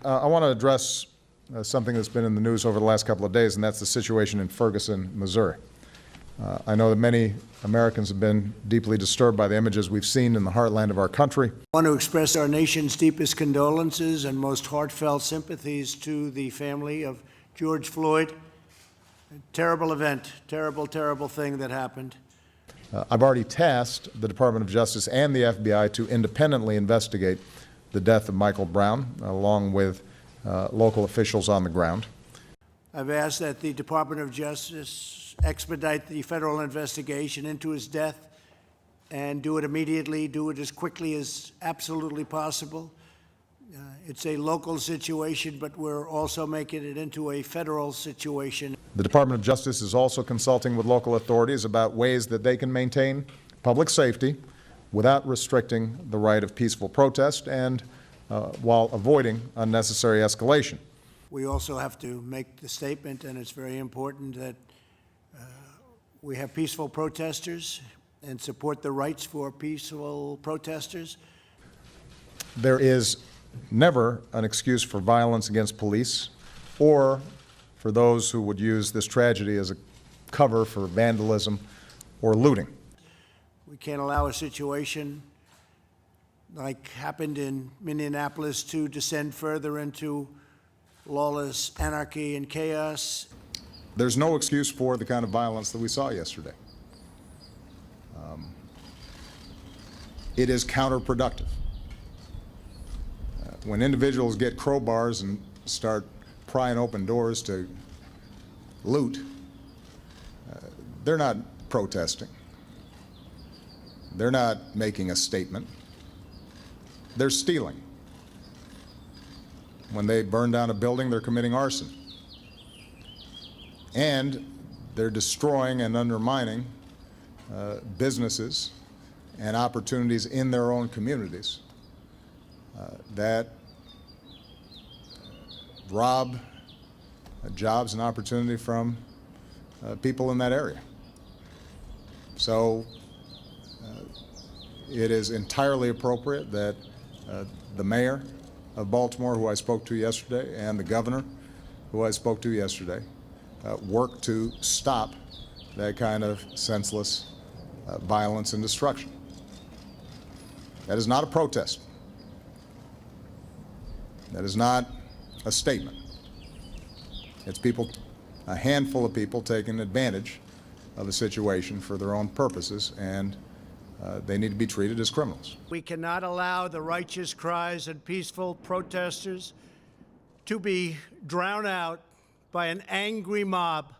I want to address something that's been in the news over the last couple of days, and that's the situation in Ferguson, Missouri. I know that many Americans have been deeply disturbed by the images we've seen in the heartland of our country. I want to express our nation's deepest condolences and most heartfelt sympathies to the family of George Floyd. A terrible event, terrible, terrible thing that happened. I've already tasked the Department of Justice and the FBI to independently investigate the death of Michael Brown, along with local officials on the ground. I've asked that the Department of Justice expedite the federal investigation into his death and do it immediately, do it as quickly as absolutely possible. It's a local situation, but we're also making it into a federal situation. The Department of Justice is also consulting with local authorities about ways that they can maintain public safety without restricting the right of peaceful protest and while avoiding unnecessary escalation. We also have to make the statement, and it's very important, that we have peaceful protesters and support the rights for peaceful protesters. There is never an excuse for violence against police or for those who would use this tragedy as a cover for vandalism or looting. We can't allow a situation like happened in Minneapolis to descend further into lawless anarchy and chaos. There's no excuse for the kind of violence that we saw yesterday. It is counterproductive. When individuals get crowbars and start prying open doors to loot, they're not protesting. They're not making a statement. They're stealing. When they burn down a building, they're committing arson. And they're destroying and undermining businesses and opportunities in their own communities that rob jobs and opportunity from people in that area. So it is entirely appropriate that the mayor of Baltimore, who I spoke to yesterday, and the governor, who I spoke to yesterday, work to stop that kind of senseless violence and destruction. That is not a protest. That is not a statement. It's people, a handful of people taking advantage of a situation for their own purposes, and they need to be treated as criminals. We cannot allow the righteous cries and peaceful protesters to be drowned out by an angry mob.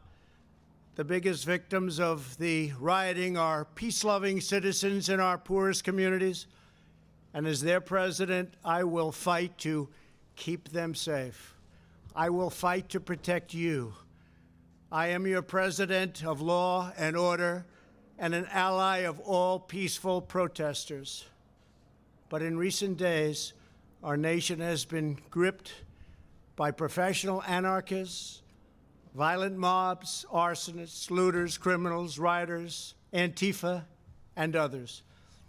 The biggest victims of the rioting are peace-loving citizens in our poorest communities. And as their president, I will fight to keep them safe. I will fight to protect you. I am your president of law and order and an ally of all peaceful protesters. But in recent days, our nation has been gripped by professional anarchists, violent mobs, arsonists, looters, criminals, rioters, Antifa, and others.